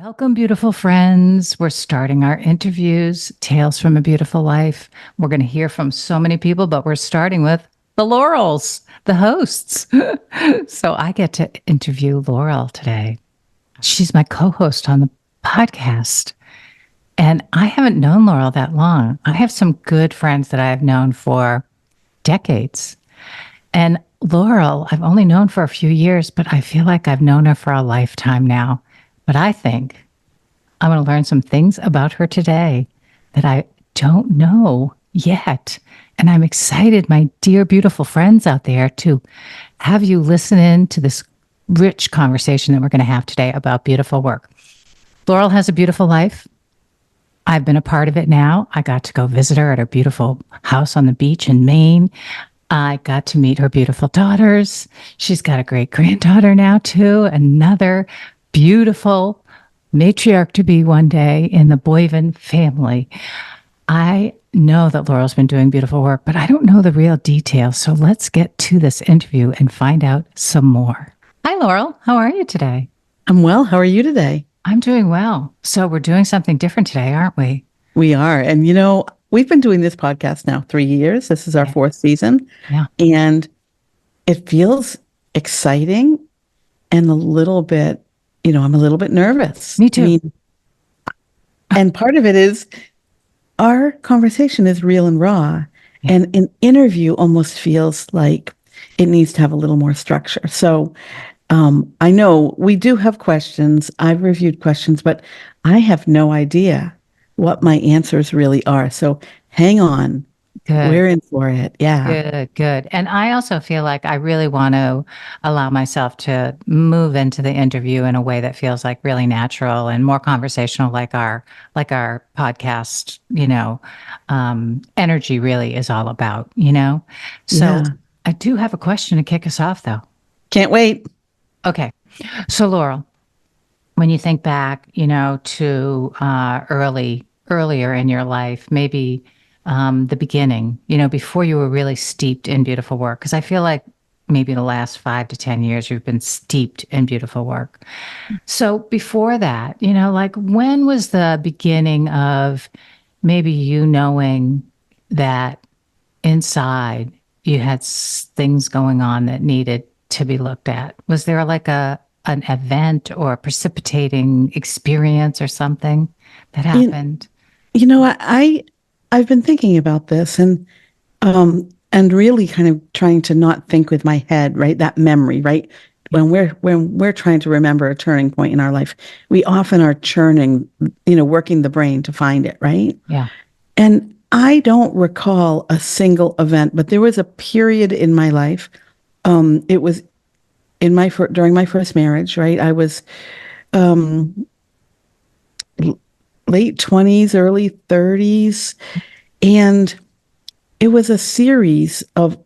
Welcome, beautiful friends. We're starting our interviews, Tales from a Beautiful Life. We're going to hear from so many people, but we're starting with the Laurels, the hosts. So I get to interview Laurel today. She's my co host on the podcast. And I haven't known Laurel that long. I have some good friends that I have known for decades. And Laurel, I've only known for a few years, but I feel like I've known her for a lifetime now. But I think I'm going to learn some things about her today that I don't know yet. And I'm excited, my dear, beautiful friends out there, to have you listen in to this rich conversation that we're going to have today about beautiful work. Laurel has a beautiful life. I've been a part of it now. I got to go visit her at her beautiful house on the beach in Maine. I got to meet her beautiful daughters. She's got a great granddaughter now, too. Another beautiful matriarch to be one day in the Boivin family. I know that Laurel's been doing beautiful work, but I don't know the real details. So let's get to this interview and find out some more. Hi, Laurel. How are you today? I'm well. How are you today? I'm doing well. So we're doing something different today, aren't we? We are. And, we've been doing this podcast now 3 years. This is our fourth season. Yeah. And it feels exciting and a little bit, I'm a little bit nervous. Me too. And part of it is our conversation is real and raw. Yeah. And an interview almost feels like it needs to have a little more structure. So I know we do have questions. I've reviewed questions, but I have no idea what my answers really are. So hang on. Good. We're in for it. Yeah. Good. And I also feel like I really want to allow myself to move into the interview in a way that feels like really natural and more conversational, like our podcast, energy really is all about, So yeah. I do have a question to kick us off, though. Can't wait. Okay. So Laurel, when you think back, to earlier in your life, maybe the beginning, before you were really steeped in beautiful work, because I feel like maybe the last 5 to 10 years you've been steeped in beautiful work. So before that, when was the beginning of maybe you knowing that inside you had things going on that needed to be looked at? Was there like an event or a precipitating experience or something that happened? I've been thinking about this and really kind of trying to not think with my head, right? That memory, right? When we're trying to remember a turning point in our life, we often are churning, working the brain to find it, right? Yeah. And I don't recall a single event, but there was a period in my life. It was during my first marriage, right? I was late 20s, early 30s. And it was a series of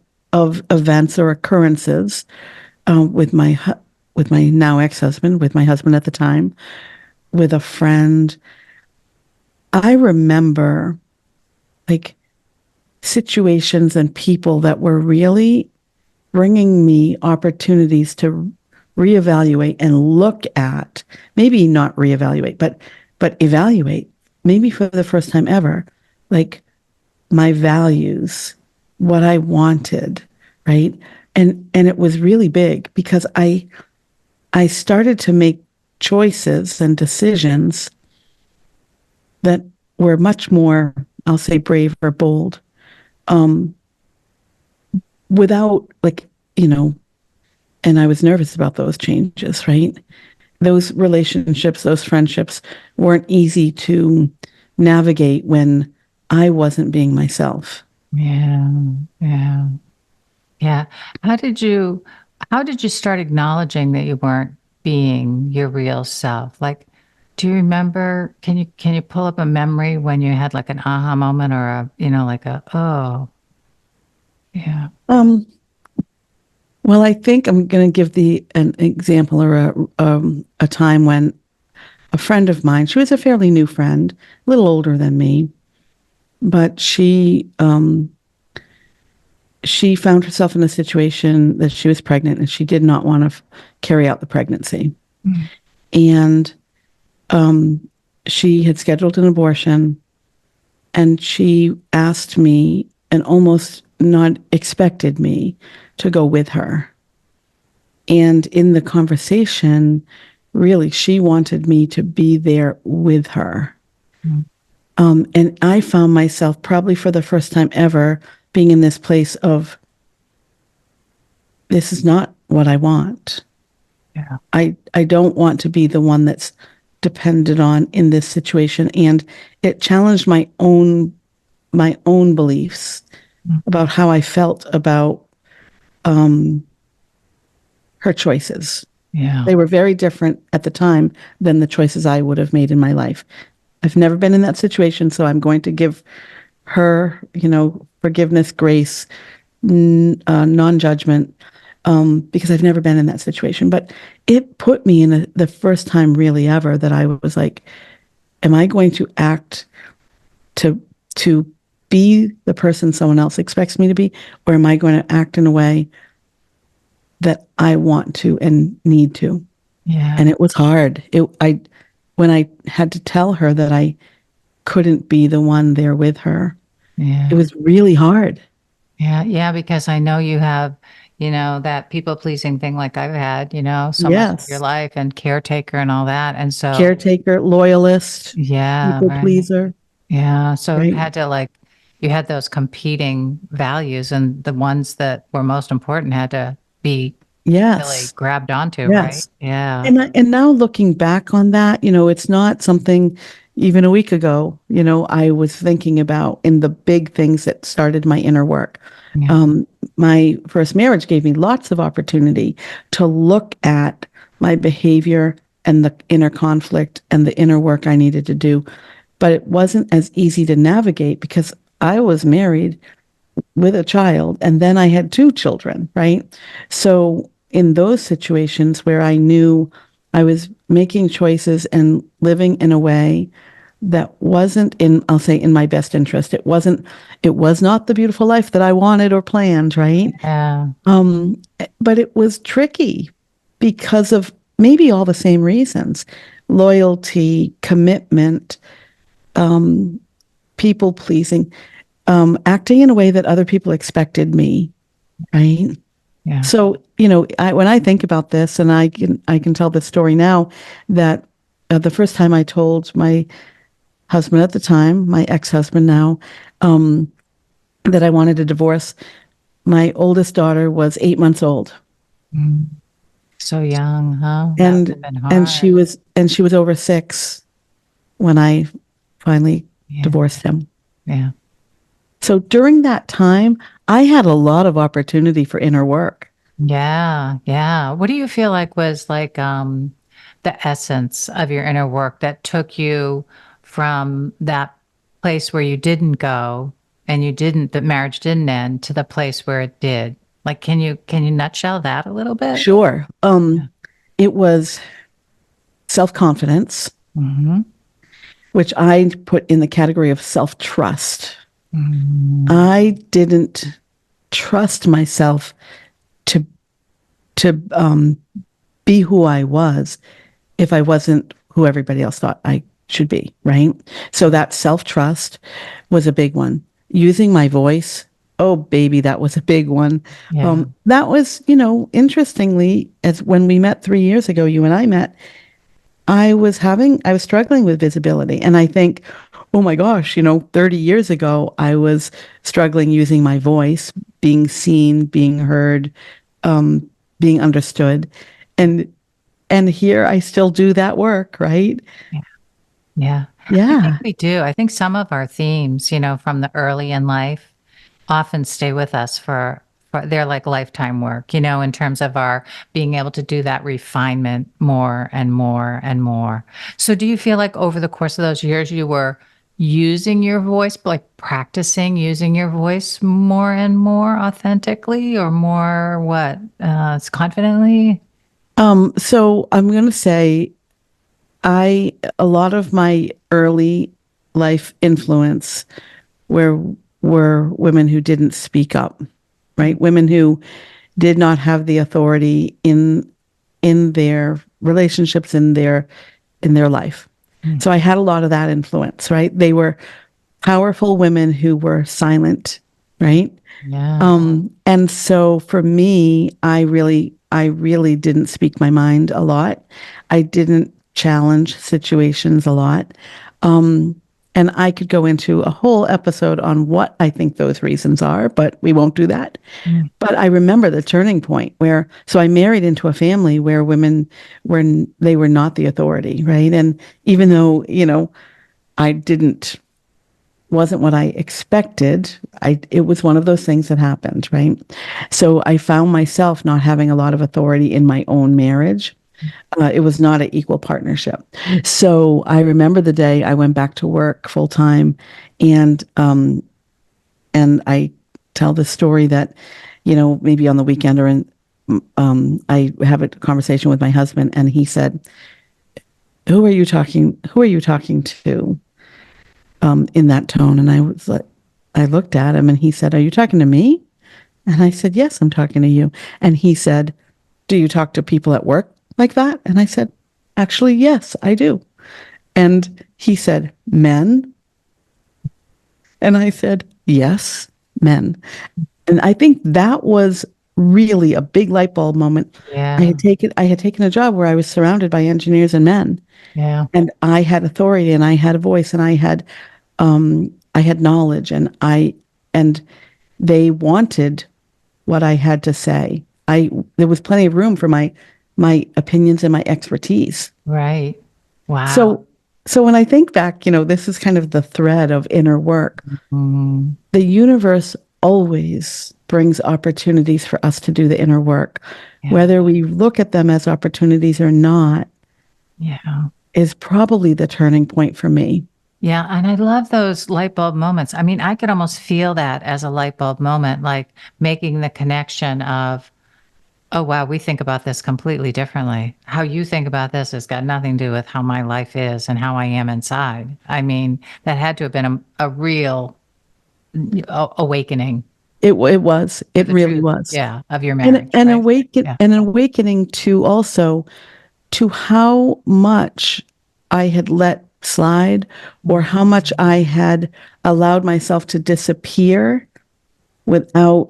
events or occurrences with my now ex-husband, with my husband at the time, with a friend. I remember like situations and people that were really bringing me opportunities to reevaluate and look at, maybe not reevaluate, but evaluate, maybe for the first time ever, like my values, what I wanted, right? And it was really big because I started to make choices and decisions that were much more, I'll say, brave or bold, without and I was nervous about those changes, right? Those relationships, those friendships weren't easy to navigate when I wasn't being myself. Yeah. How did you start acknowledging that you weren't being your real self? Like, do you remember, can you pull up a memory when you had like an aha moment or oh, yeah. Well, I think I'm going to give an example or a time when a friend of mine, she was a fairly new friend, a little older than me, but she found herself in a situation that she was pregnant and she did not want to carry out the pregnancy. Mm. And She had scheduled an abortion, and she asked me and almost not expected me to go with her. And in the conversation, really, she wanted me to be there with her. Mm. And I found myself probably for the first time ever being in this place of, this is not what I want. Yeah. I don't want to be the one that's depended on in this situation. And it challenged my own beliefs Mm. about how I felt about her choices. Yeah. They were very different at the time than the choices I would have made in my life. I've never been in that situation, so I'm going to give her, forgiveness, grace, non-judgment, because I've never been in that situation. But it put me in the first time really ever that I was like, am I going to act to be the person someone else expects me to be, or am I going to act in a way that I want to and need to? Yeah. And it was hard. When I had to tell her that I couldn't be the one there with her, it Yeah. was really hard. Yeah. Yeah. Because I know you have, that people pleasing thing like I've had, so much of your Yes. life and caretaker and all that. And so, Caretaker, loyalist, yeah. people Right. pleaser, Yeah. So it right? had to you had those competing values and the ones that were most important had to be really Yes. grabbed onto, right? Yes. Yeah. And now looking back on that, it's not something even a week ago, I was thinking about in the big things that started my inner work. Yeah. Um, my first marriage gave me lots of opportunity to look at my behavior and the inner conflict and the inner work I needed to do. But it wasn't as easy to navigate because I was married with a child and then I had two children, right? So in those situations where I knew I was making choices and living in a way that wasn't I'll say in my best interest. It was not the beautiful life that I wanted or planned, right? Yeah. But it was tricky because of maybe all the same reasons: loyalty, commitment, people pleasing, acting in a way that other people expected me, right? Yeah. So, when I think about this, and I can tell this story now, that the first time I told my husband at the time, my ex-husband now, that I wanted a divorce, my oldest daughter was 8 months old, Mm. So young, huh? That would and have been and hard. she was over 6 when I finally Yeah. divorced him. Yeah. So during that time, I had a lot of opportunity for inner work. Yeah. Yeah. What do you feel like was the essence of your inner work that took you from that place where you didn't go and the marriage didn't end to the place where it did? Like, can you nutshell that a little bit? Sure. Yeah. It was self-confidence, Mm-hmm. which I put in the category of self-trust. Mm-hmm. I didn't trust myself to to be who I was if I wasn't who everybody else thought I should be, right? So that self-trust was a big one. Using my voice, oh baby, that was a big one. Yeah. That was, interestingly, as when we met 3 years ago, you and I met, I was struggling with visibility. And I think, oh my gosh, 30 years ago, I was struggling using my voice, being seen, being heard, being understood. And and here I still do that work, right? Yeah. Yeah. I think Yeah. we do. I think some of our themes, from the early in life often stay with us for they're like lifetime work, in terms of our being able to do that refinement more and more and more. So do you feel like over the course of those years you were using your voice, like practicing using your voice more and more authentically or more what? Confidently? So I'm going to say a lot of my early life influence were were women who didn't speak up, right? Women who did not have the authority in their relationships in their life. So I had a lot of that influence, right? They were powerful women who were silent, right? Yeah. And so for me, I really didn't speak my mind a lot. I didn't challenge situations a lot. And I could go into a whole episode on what I think those reasons are, but we won't do that. Mm. But I remember the turning point where, so I married into a family where women were, they were not the authority, right? And even though, I didn't, wasn't what I expected, it was one of those things that happened, right? So I found myself not having a lot of authority in my own marriage. It was not an equal partnership. So I remember the day I went back to work full time, and I tell the story that, maybe on the weekend or I have a conversation with my husband, and he said, "Who are you talking? Who are you talking to?" In that tone, and I was like, I looked at him, and he said, "Are you talking to me?" And I said, "Yes, I'm talking to you." And he said, "Do you talk to people at work like that?" And I said, "Actually, yes, I do." And he said, "Men?" And I said, "Yes, men." And I think that was really a big light bulb moment. Yeah. I had taken a job where I was surrounded by engineers and men, Yeah. and I had authority, and I had a voice, and I had knowledge, and they wanted what I had to say. There was plenty of room for my opinions and my expertise. Right. Wow. So so when I think back, this is kind of the thread of inner work. Mm. The universe always brings opportunities for us to do the inner work. Yeah. Whether we look at them as opportunities or not Yeah. is probably the turning point for me. Yeah. And I love those light bulb moments. I mean, I could almost feel that as a light bulb moment, like making the connection of, oh, wow, we think about this completely differently. How you think about this has got nothing to do with how my life is and how I am inside. I mean, that had to have been a real awakening It was. to It the really truth, was. yeah, of your And marriage, right? Yeah. an awakening to also to how much I had let slide, or how much I had allowed myself to disappear without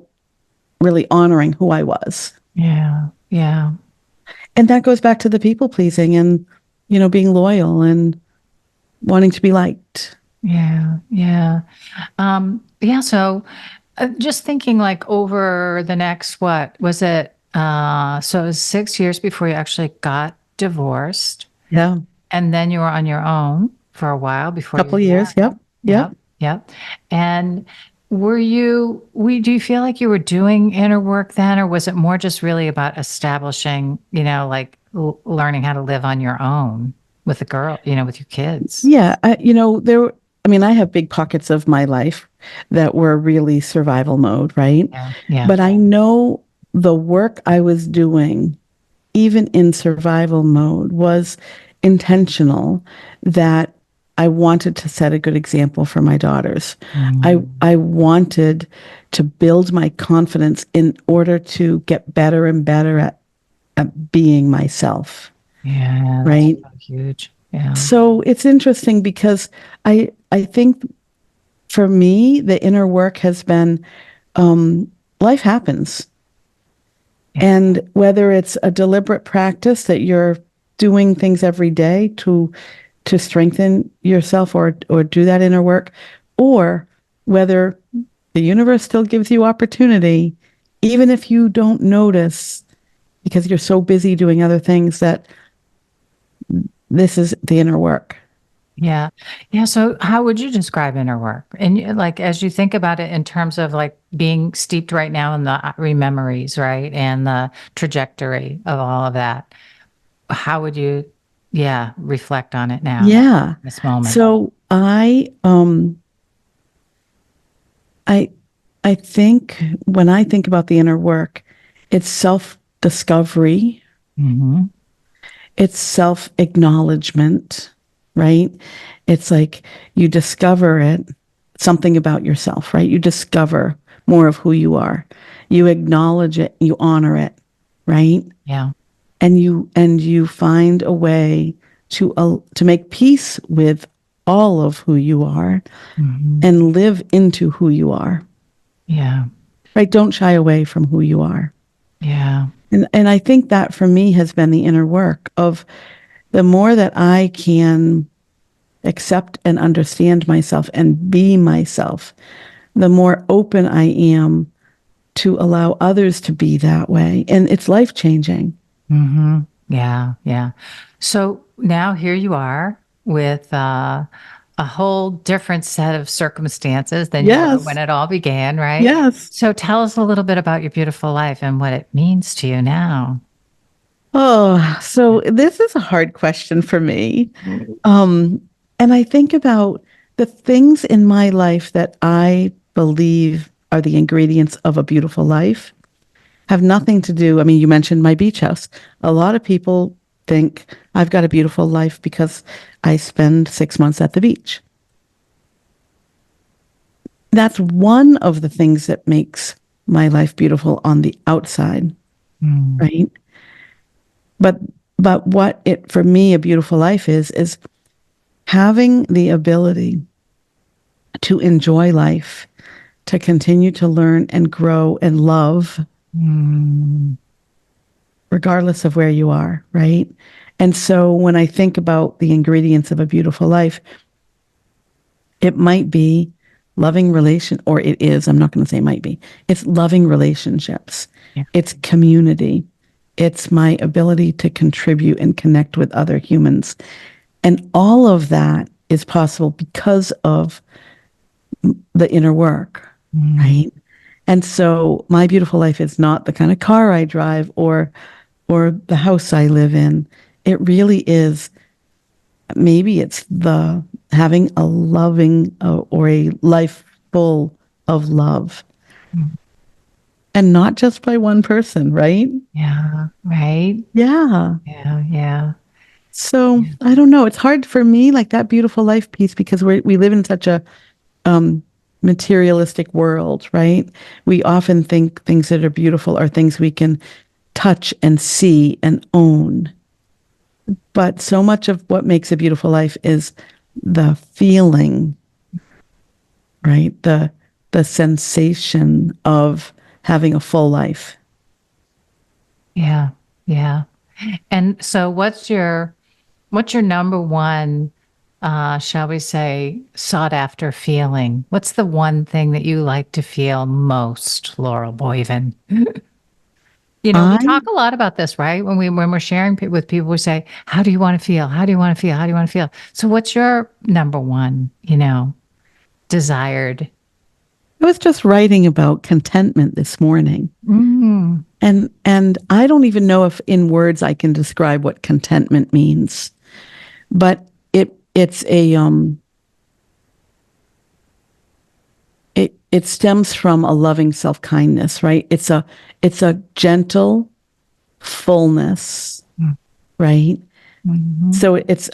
really honoring who I was. Yeah. Yeah. And that goes back to the people pleasing and, being loyal and wanting to be liked. Yeah. Yeah. Yeah. So just thinking like over the next, what was it? So it was 6 years before you actually got divorced. Yeah. And then you were on your own for a while before Couple you, of yeah. years. Yep. Yep. Yep. Yep. And do you feel like you were doing inner work then, or was it more just really about establishing, like learning how to live on your own with the girl, with your kids? Yeah. I have big pockets of my life that were really survival mode, right? Yeah. Yeah. But I know the work I was doing, even in survival mode, was intentional, that I wanted to set a good example for my daughters. I wanted to build my confidence in order to get better and better at being myself. Yeah. That's Right. so huge. Yeah. So it's interesting because I think for me, the inner work has been, life happens. Yeah. And whether it's a deliberate practice that you're doing things every day to strengthen yourself, or do that inner work, or whether the universe still gives you opportunity, even if you don't notice because you're so busy doing other things, that this is the inner work. Yeah. Yeah. So how would you describe inner work? And like, as you think about it in terms of like being steeped right now in the memories, right? And the trajectory of all of that, how would you, yeah, reflect on it now, Yeah. this moment? So I I think when I think about the inner work, it's self-discovery, Hmm. it's self-acknowledgement, right? It's like you discover something about yourself, right? You discover more of who you are. You acknowledge it, you honor it, right? Yeah. And you find a way to make peace with all of who you are and live into who you are. Yeah. Right? Don't shy away from who you are. Yeah. And I think that for me has been the inner work of the more that I can accept and understand myself and be myself, the more open I am to allow others to be that way. And it's life-changing. Yeah. Yeah. So now here you are with a whole different set of circumstances than you were when Yes. it all began, right? Yes. So tell us a little bit about your beautiful life and what it means to you now. Oh, so this is a hard question for me. Um, and I think about the things in my life that I believe are the ingredients of a beautiful life have nothing to do. I mean, you mentioned my beach house. A lot of people think I've got a beautiful life because I spend 6 months at the beach. That's one of the things that makes my life beautiful on the outside, right? But what it for me a beautiful life is having the ability to enjoy life, to continue to learn and grow and love regardless of where you are, right? And so when I think about the ingredients of a beautiful life, it might be loving relation, or it is, I'm not going to say it might be. It's loving relationships. Yeah. It's community. It's my ability to contribute and connect with other humans. And all of that is possible because of the inner work, right? And so my beautiful life is not the kind of car I drive or the house I live in. It really is, maybe it's the having a loving or a life full of love. And not just by one person, right? Yeah. Right. Yeah. Yeah. Yeah. So I don't know. It's hard for me, like that beautiful life piece, because we live in such a materialistic world, right? We often think things that are beautiful are things we can touch and see and own. But so much of what makes a beautiful life is the feeling, right? The sensation of having a full life. Yeah. Yeah. And so what's your number one, shall we say, sought after feeling? What's the one thing that you like to feel most, Laurel Boivin? You know, we I talk a lot about this, right? When we're sharing with people, we say, "How do you want to feel? How do you want to feel? How do you want to feel?" So, what's your number one, desired? was just writing about contentment this morning. And I don't even know if in words I can describe what contentment means. But it stems from a loving self-kindness, right? It's a gentle fullness, right? So it's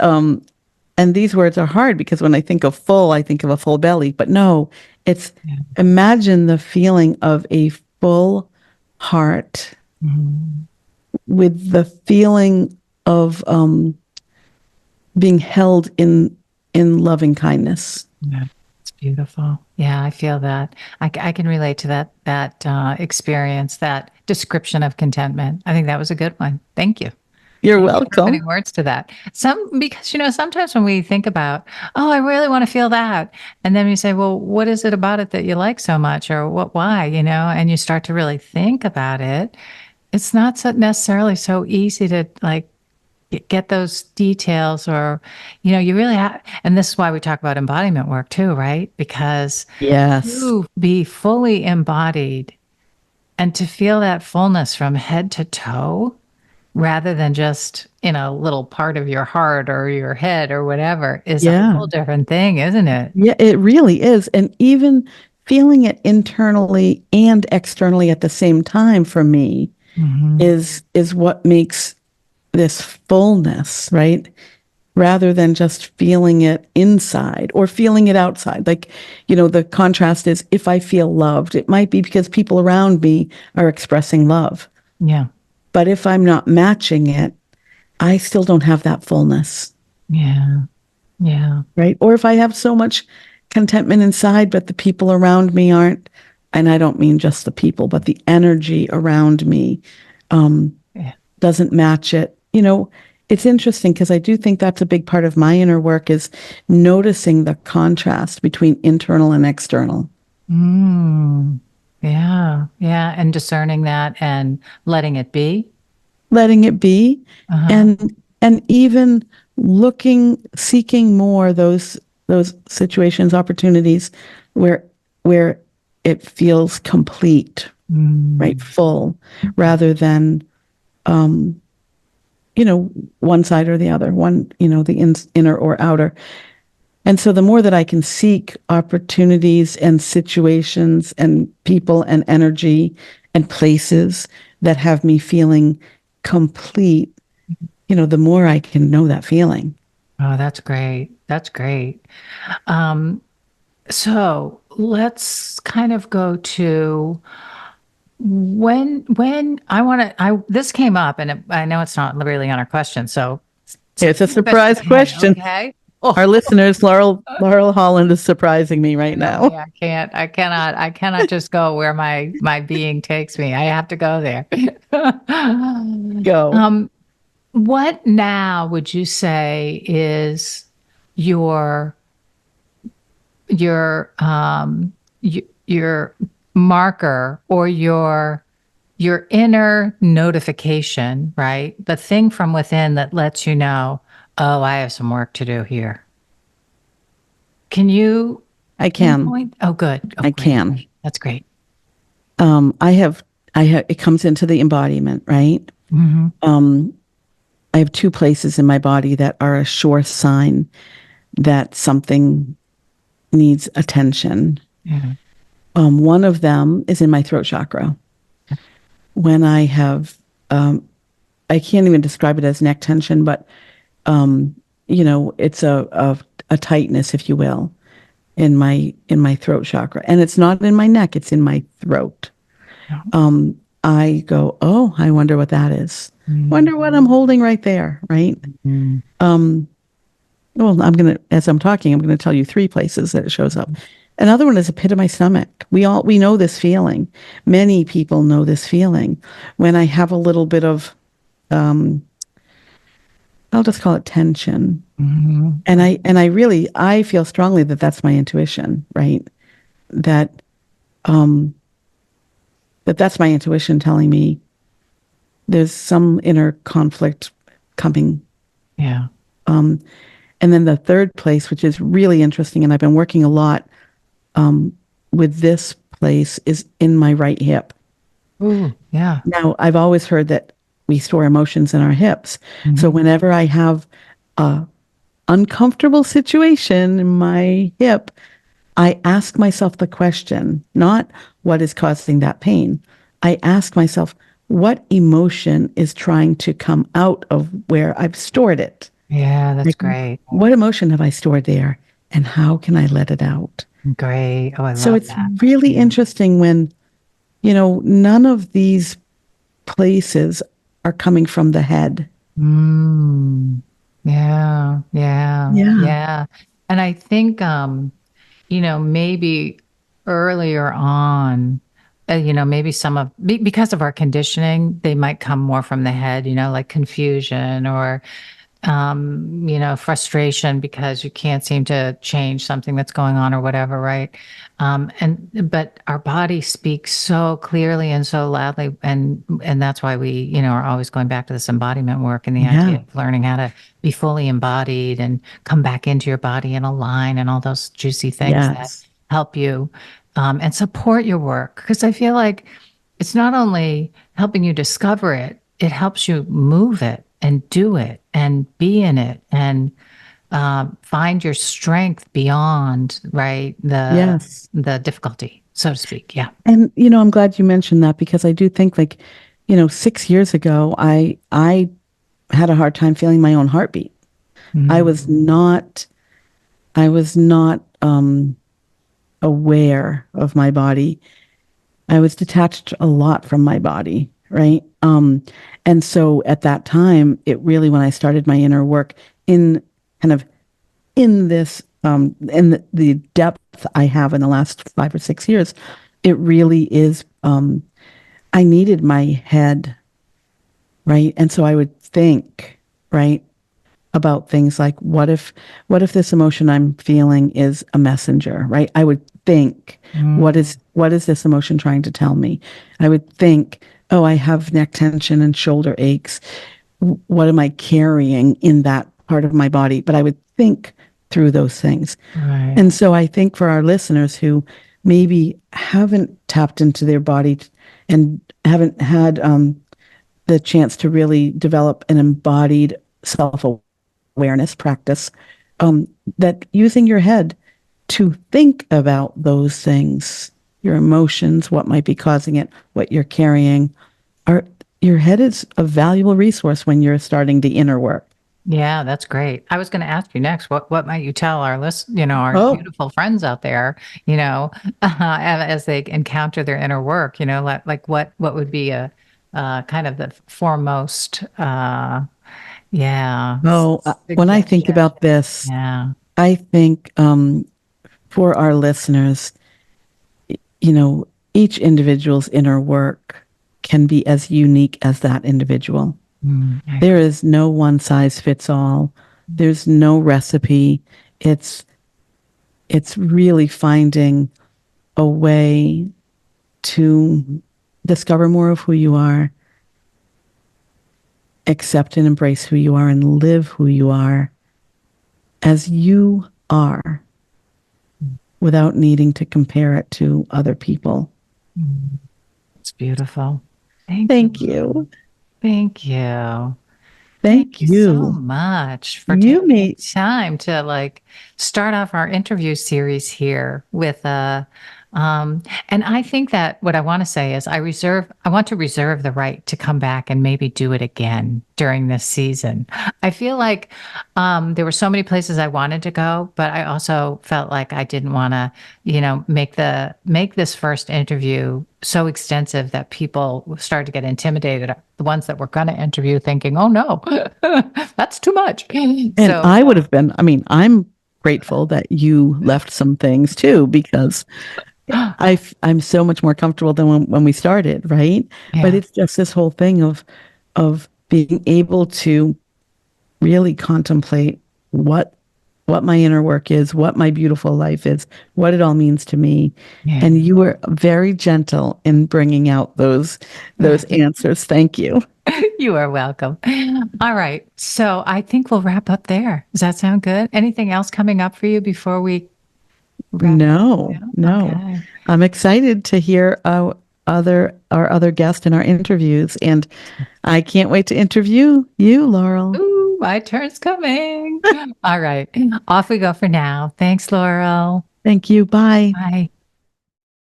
and these words are hard because when I think of full, I think of a full belly, but no, it's imagine the feeling of a full heart with the feeling of being held in loving kindness. Yeah, it's beautiful. Yeah, I feel that. I can relate to that experience, that description of contentment. I think that was a good one. Thank you. You're Thank you for welcome. putting words to that. Because sometimes when we think about, oh, I really want to feel that, and then you say, well, what is it about it that you like so much, or why, and you start to really think about it. It's not necessarily so easy to like get those details, or you really have. And this is why we talk about embodiment work too, right? Because Yes. to be fully embodied and to feel that fullness from head to toe, rather than just in a little part of your heart or your head or whatever, is a Yeah. whole different thing, isn't it? Yeah, it really is. And even feeling it internally and externally at the same time for me is what makes this fullness, right? Rather than just feeling it inside or feeling it outside. Like, the contrast is if I feel loved, it might be because people around me are expressing love. Yeah. But if I'm not matching it, I still don't have that fullness. Yeah. Yeah. right? Or if I have so much contentment inside, but the people around me aren't, and I don't mean just the people, but the energy around me um, Yeah. doesn't match it. It's interesting because I do think that's a big part of my inner work is noticing the contrast between internal and external. Mm. Yeah. Yeah. And discerning that and letting it be. Letting it be, Uh-huh. and even seeking more those situations, opportunities where where it feels complete, right, Mm. full, rather than um, one side or the other, the inner or outer. And so the more that I can seek opportunities and situations and people and energy and places that have me feeling complete, the more I can know that feeling. Oh, that's great. That's great. Um, so let's kind of go to when I this came up and I know it's not really on our question. So It's a do the best you surprise can. question. Okay. Our Oh, listeners, Laurel Holland is surprising me I right know now. me. I cannot just go where my being takes me. I have to go there. Go. um, what now would you say is your your marker or your inner notification, right? The thing from within that lets you know, oh, I have some work to do here. Can you I can. pinpoint? Oh, good. Oh, I great. can. That's great. I have. It comes into the embodiment, right? Hmm. Um, I have two places in my body that are a sure sign that something needs attention. Yeah. One of them is in my throat chakra. When I can't even describe it as neck tension, but it's a tightness, if you will, in my throat chakra, and it's not in my neck; it's in my throat. Yeah. I go, oh, I wonder what that is. Wonder what I'm Mhm. holding right there, right? Mhm. Well, as I'm talking, I'm gonna tell you three places that it shows up. Another one is a pit of my stomach. We know this feeling. Many people know this feeling when I have a little bit of, um, I'll just call it tension. Mhm. And I feel strongly that that's my intuition, right? That um, that's my intuition telling me there's some inner conflict coming. Yeah. Um, and then the third place, which is really interesting, and I've been working a lot um, with this place, is in my right hip. Ooh, yeah. Now, I've always heard that we store emotions in our hips. So Mhm. whenever I have a uncomfortable situation in my hip, I ask myself the question, not what is causing that pain. I ask myself, what emotion is trying to come out of where I've stored it? Yeah, that's Like, great. what emotion have I stored there? And how can I let it out? Great. Oh, I So love it's that. really Yeah. interesting when, none of these places are coming from the head. Mm. Yeah, yeah, Yeah. yeah. And I think maybe earlier on, maybe because of our conditioning, they might come more from the head, like confusion or frustration because you can't seem to change something that's going on or whatever, right? But our body speaks so clearly and so loudly, and that's why we, are always going back to this embodiment work and the idea Yeah. of learning how to be fully embodied and come back into your body and align and all those juicy things that Yes. help you and support your work. Because I feel like it's not only helping you discover it, it helps you move it and do it and be in it and find your strength beyond right Yes. the difficulty, so to speak. Yeah. And I'm glad you mentioned that because I do think, like, 6 years ago, I had a hard time feeling my own heartbeat. I was Mm. not I was not aware of my body. I was detached a lot from my body, right? And so at that time, it really, when I started my inner work in kind of in this, in the depth I have in the last 5 or 6 years, it really is, I needed my head, right? And so I would think, right, about things like what if this emotion I'm feeling is a messenger, right? I would think, what is this emotion trying to tell me? I would think, oh, I have neck tension and shoulder aches. What am I carrying in that part of my body? But I would think through those things. Right. And so I think for our listeners who maybe haven't tapped into their body and haven't had the chance to really develop an embodied self awareness practice, that using your head to think about those things, your emotions, what might be causing it, what you're carrying, are your head is a valuable resource when you're starting the inner work. Yeah, that's great. I was going to ask you next, what might you tell our our Oh, beautiful friends out there, as they encounter their inner work, like what would be a kind of the foremost, yeah, when I think suggestion. about this, Yeah. I think for our listeners, you know, each individual's inner work can be as unique as that individual. I There agree. is no one size fits all. There's no recipe. It's it's really finding a way to discover more of who you are, accept and embrace who you are, and live who you are as you are without needing to compare it to other people. It's beautiful. Thank you. Thank you. Thank you. Thank Thank you so you. much for You taking may, the time to start off our interview series here with and I think that what I want to say is I want to reserve the right to come back and maybe do it again during this season. I feel like there were so many places I wanted to go, but I also felt like I didn't want to, make this first interview so extensive that people start to get intimidated. The ones that were going to interview thinking, oh no, that's too much. and So, I would have been, I mean, I'm grateful that you left some things too, because I'm so much more comfortable than when we started, right? But yeah, it's just this whole thing of being able to really contemplate what what my inner work is, what my beautiful life is, what it all means to me. yeah. And you were very gentle in bringing out those answers. Thank you. You are welcome. All right. So I think we'll wrap up there. Does that sound good? Anything else coming up for you before we wrap up? No, No? no. Okay. I'm excited to hear our other guests in our interviews, and I can't wait to interview you, Laurel. Ooh, my turn's coming. All right. Off we go for now. Thanks, Laurel. Thank you. Bye. Bye.